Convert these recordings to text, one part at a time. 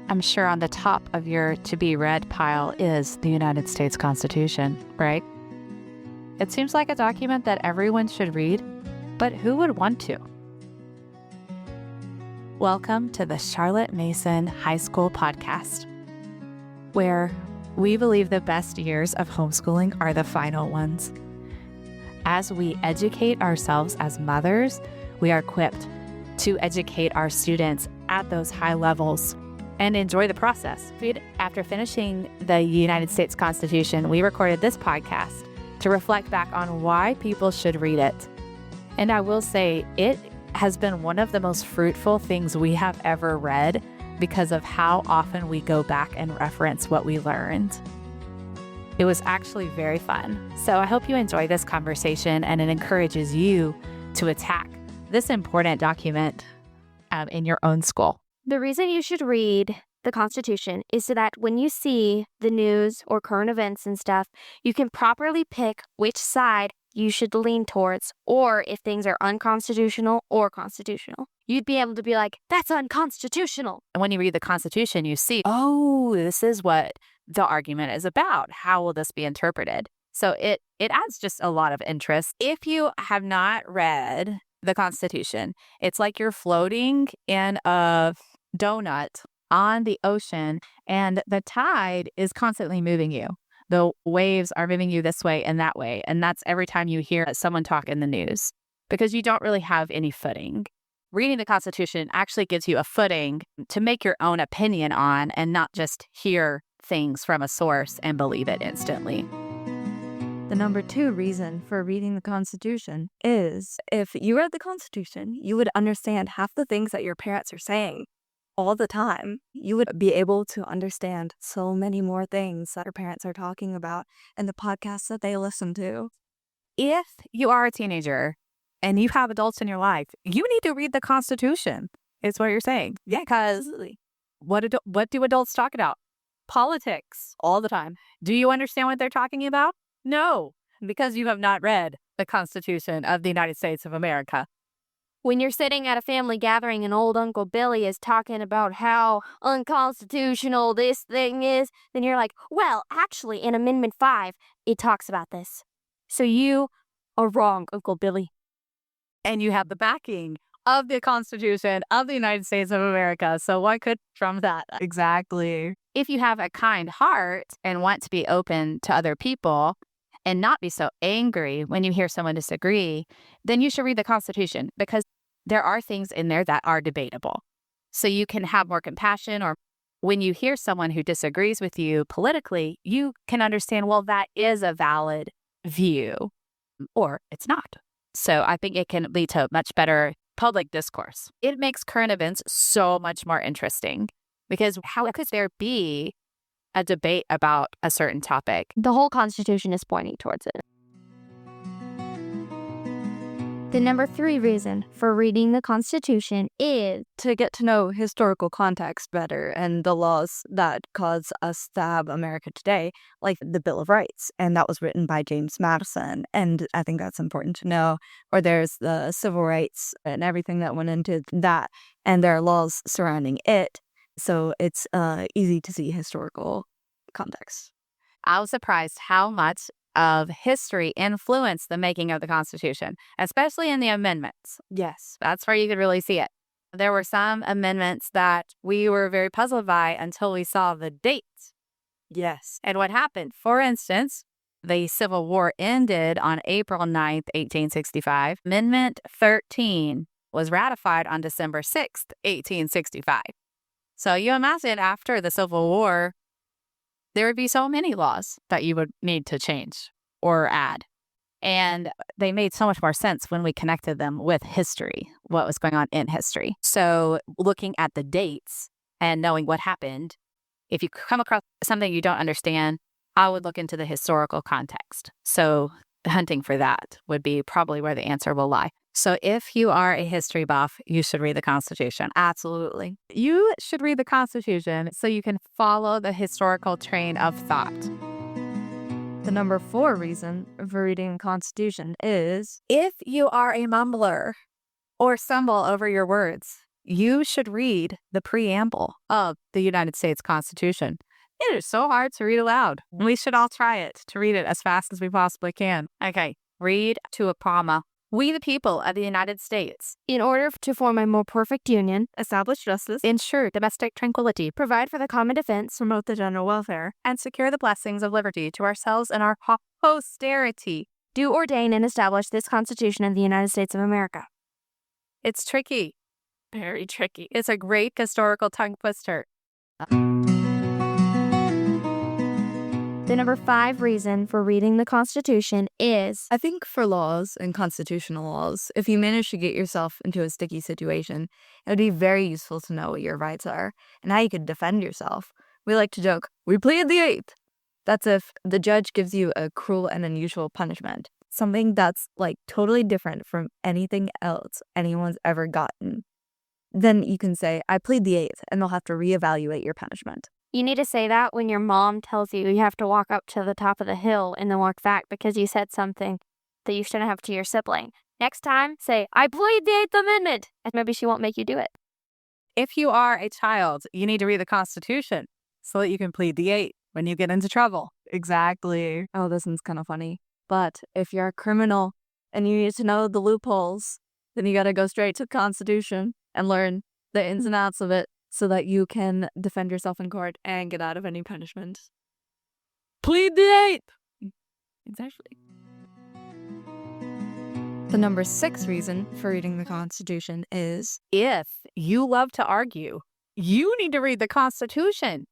I'm sure on the top of your to-be read pile is the United States Constitution, right? It seems like a document that everyone should read, but who would want to? Welcome to the Charlotte Mason High School Podcast, where we believe the best years of homeschooling are the final ones. As we educate ourselves as mothers, we are equipped to educate our students at those high levels and enjoy the process. After finishing the United States Constitution, we recorded this podcast to reflect back on why people should read it. And I will say, it has been one of the most fruitful things we have ever read because of how often we go back and reference what we learned. It was actually very fun. So I hope you enjoy this conversation and it encourages you to attack this important document in your own school. The reason you should read the Constitution is so that when you see the news or current events and stuff, you can properly pick which side you should lean towards, or if things are unconstitutional or constitutional. You'd be able to be like, that's unconstitutional. And when you read the Constitution, you see, oh, this is what the argument is about. How will this be interpreted? So it adds just a lot of interest. If you have not read the Constitution, it's like you're floating in a donut on the ocean and the tide is constantly moving you. The waves are moving you this way and that way. And that's every time you hear someone talk in the news because you don't really have any footing. Reading the Constitution actually gives you a footing to make your own opinion on and not just hear things from a source and believe it instantly. The number 2 reason for reading the Constitution is if you read the Constitution, you would understand half the things that your parents are saying all the time. You would be able to understand so many more things that your parents are talking about in the podcasts that they listen to. If you are a teenager and you have adults in your life, you need to read the Constitution, is what you're saying. Yeah, because what do adults talk about? Politics all the time. Do you understand what they're talking about? No, because you have not read the Constitution of the United States of America. When you're sitting at a family gathering and old Uncle Billy is talking about how unconstitutional this thing is, then you're like, well, actually, in Amendment 5, it talks about this. So you are wrong, Uncle Billy. And you have the backing of the Constitution of the United States of America. So what could trump that? Exactly. If you have a kind heart and want to be open to other people and not be so angry when you hear someone disagree, then you should read the Constitution because there are things in there that are debatable. So you can have more compassion, or when you hear someone who disagrees with you politically, you can understand, well, that is a valid view, or it's not. So I think it can lead to much better public discourse. It makes current events so much more interesting because how could there be a debate about a certain topic? The whole Constitution is pointing towards it. The number 3 reason for reading the Constitution is to get to know historical context better and the laws that cause us to have America today, like the Bill of Rights. And that was written by James Madison. And I think that's important to know. Or there's the civil rights and everything that went into that. And there are laws surrounding it. So it's easy to see historical context. I was surprised how much of history influenced the making of the Constitution, especially in the amendments. Yes. That's where you could really see it. There were some amendments that we were very puzzled by until we saw the dates. Yes. And what happened. For instance, the Civil War ended on April 9th, 1865. Amendment 13 was ratified on December 6th, 1865. So you imagine after the Civil War, there would be so many laws that you would need to change or add. And they made so much more sense when we connected them with history, what was going on in history. So looking at the dates and knowing what happened, if you come across something you don't understand, I would look into the historical context. So hunting for that would be probably where the answer will lie. So if you are a history buff, you should read the Constitution. Absolutely. You should read the Constitution so you can follow the historical train of thought. The number 4 reason for reading the Constitution is if you are a mumbler or stumble over your words, you should read the preamble of the United States Constitution. It is so hard to read aloud. We should all try it to read it as fast as we possibly can. Okay, read to a comma. We, the people of the United States, In order to form a more perfect union, Establish justice. ensure domestic tranquility, provide for the common defense, Promote the general welfare. and secure the blessings of liberty to ourselves and our posterity. do ordain and establish this Constitution of the United States of America. It's tricky. Very tricky. It's a great historical tongue twister. The number 5 reason for reading the Constitution is I think for laws and constitutional laws, if you manage to get yourself into a sticky situation, it would be very useful to know what your rights are and how you could defend yourself. We like to joke, we plead the 8th. That's if the judge gives you a cruel and unusual punishment, something that's like totally different from anything else anyone's ever gotten. Then you can say, I plead the 8th, and they'll have to reevaluate your punishment. you need to say that when your mom tells you you have to walk up to the top of the hill and then walk back because you said something that you shouldn't have to your sibling. Next time, say, I plead the 8th Amendment, and maybe she won't make you do it. If you are a child, you need to read the Constitution so that you can plead the 8th when you get into trouble. Exactly. Oh, this one's kind of funny. But if you're a criminal and you need to know the loopholes, then you got to go straight to the Constitution and learn the ins and outs of it so that you can defend yourself in court and get out of any punishment. Plead the 8th! Exactly. The number 6 reason for reading the Constitution is If you love to argue, you need to read the Constitution.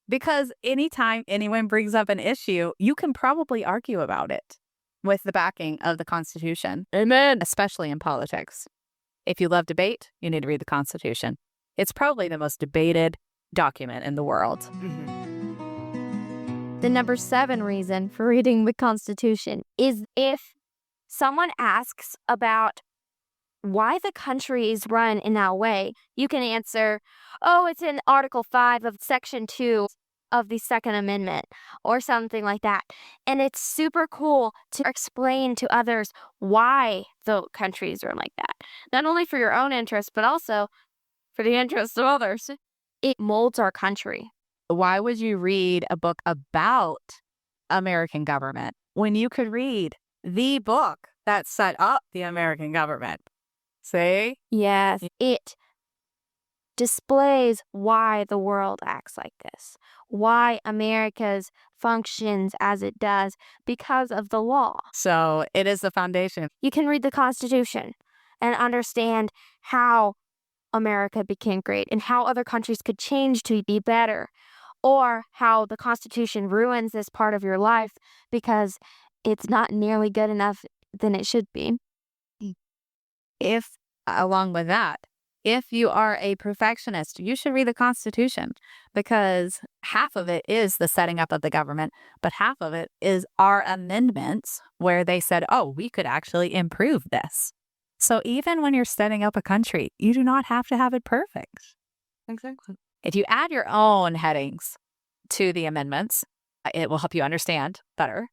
Because anytime anyone brings up an issue, you can probably argue about it with the backing of the Constitution. Amen. Especially in politics. If you love debate, you need to read the Constitution. It's probably the most debated document in the world. The number 7 reason for reading the Constitution is if someone asks about why the country is run in that way, you can answer, oh, it's in Article 5 of Section 2 of the Second Amendment or something like that. And it's super cool to explain to others why the country is run like that. Not only for your own interest, but also for the interest of others. It molds our country. Why would you read a book about American government when you could read the book that set up the American government? See? Yes, it displays why the world acts like this, why America's functions as it does because of the law. So it is the foundation. You can read the Constitution and understand how America became great and how other countries could change to be better, or how the Constitution ruins this part of your life because it's not nearly good enough than it should be. If, along with that, if you are a perfectionist, you should read the Constitution because half of it is the setting up of the government, but half of it is our amendments where they said, oh, we could actually improve this. So even when you're setting up a country, you do not have to have it perfect. Exactly. If you add your own headings to the amendments, it will help you understand better.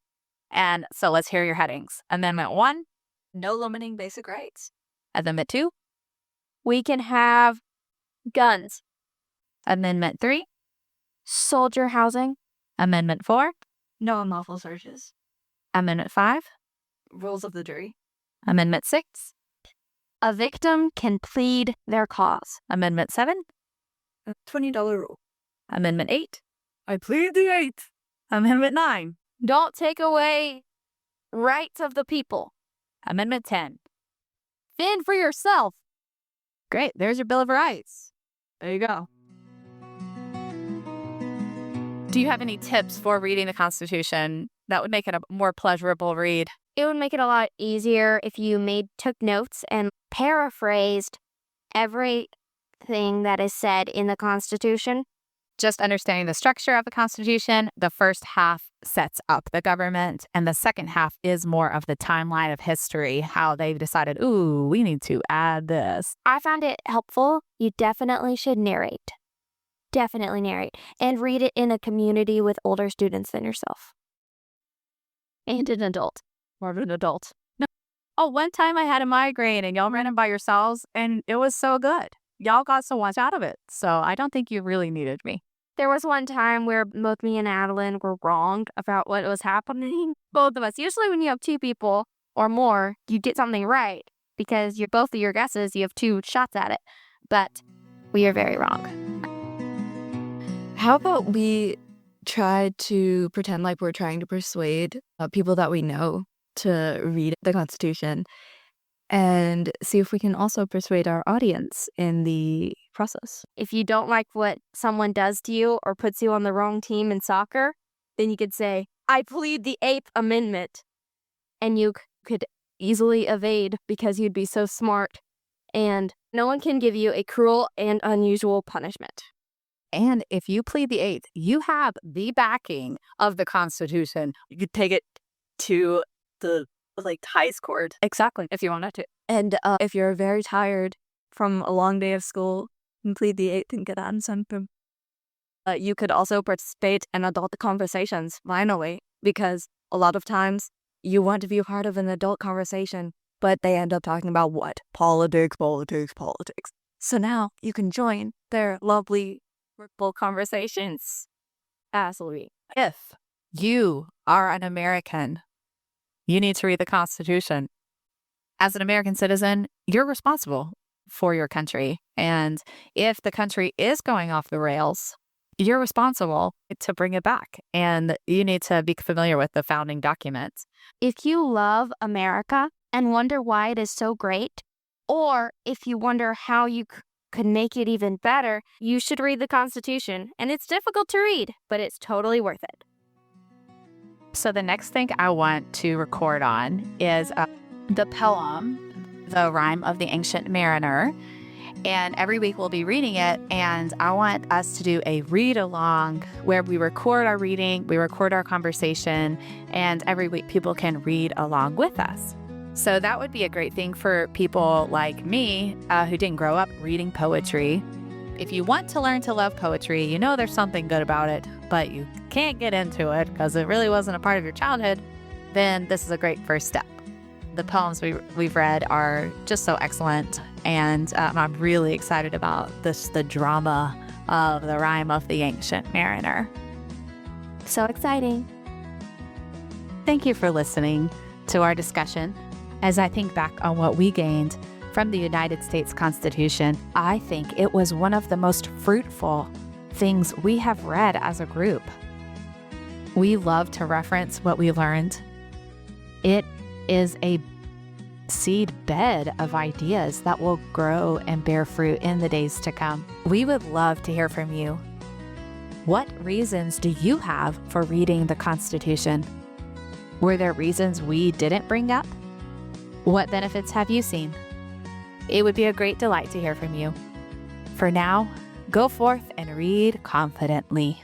And so let's hear your headings. Amendment 1, No limiting basic rights. Amendment 2, We can have guns, Amendment 3, soldier housing, Amendment 4, No unlawful searches. Amendment 5, Rules of the jury. Amendment 6, a victim can plead their cause. Amendment 7, $20 rule. Amendment 8, I plead the 8th. Amendment 9, Don't take away rights of the people. Amendment 10. Fend for yourself. Great, there's your Bill of Rights. There you go. Do you have any tips for reading the Constitution that would make it a more pleasurable read? It would make it a lot easier if you took notes and paraphrased everything that is said in the Constitution. Just understanding the structure of the Constitution, the first half sets up the government, and the second half is more of the timeline of history, how they've decided, ooh, we need to add this. I found it helpful. You definitely should narrate. Definitely narrate. And read it in a community with older students than yourself. And an adult. More of an adult. No. Oh, one time I had a migraine and y'all ran it by yourselves, and it was so good. y'all got so much out of it. So I don't think you really needed me. There was one time where both me and Adalyn were wrong about what was happening. Both of us. Usually when you have two people or more, you get something right because you're both of your guesses, you have two shots at it. But we are very wrong. How about we try to pretend like we're trying to persuade people that we know to read the Constitution and see if we can also persuade our audience in the process. If you don't like what someone does to you or puts you on the wrong team in soccer, then you could say, I plead the 8th Amendment. And you could easily evade because you'd be so smart. And no one can give you a cruel and unusual punishment. And if you plead the 8th, you have the backing of the Constitution. You could take it to the highest court. Exactly, if you wanted to. And if you're very tired from a long day of school, and plead the 8th and get on something. You could also participate in adult conversations, finally, because a lot of times you want to be a part of an adult conversation, but they end up talking about what? Politics. So now you can join their lovely workable conversations. Absolutely. If you are an American, you need to read the Constitution. As an American citizen, you're responsible for your country. And if the country is going off the rails, you're responsible to bring it back. And you need to be familiar with the founding documents. If you love America and wonder why it is so great, or if you wonder how you could make it even better, you should read the Constitution. And it's difficult to read, but it's totally worth it. So the next thing I want to record on is the poem, The Rime of the Ancient Mariner. And every week we'll be reading it. And I want us to do a read along where we record our reading, we record our conversation, and every week people can read along with us. So that would be a great thing for people like me who didn't grow up reading poetry. If you want to learn to love poetry, you know there's something good about it, but you can't get into it because it really wasn't a part of your childhood, then this is a great first step. The poems we've read are just so excellent, and I'm really excited about the drama of the Rime of the Ancient Mariner. So exciting. Thank you for listening to our discussion. As I think back on what we gained from the United States Constitution, I think it was one of the most fruitful things we have read as a group. We love to reference what we learned. It is a seed bed of ideas that will grow and bear fruit in the days to come. We would love to hear from you. What reasons do you have for reading the Constitution? Were there reasons we didn't bring up? What benefits have you seen? It would be a great delight to hear from you. For now, go forth and read confidently.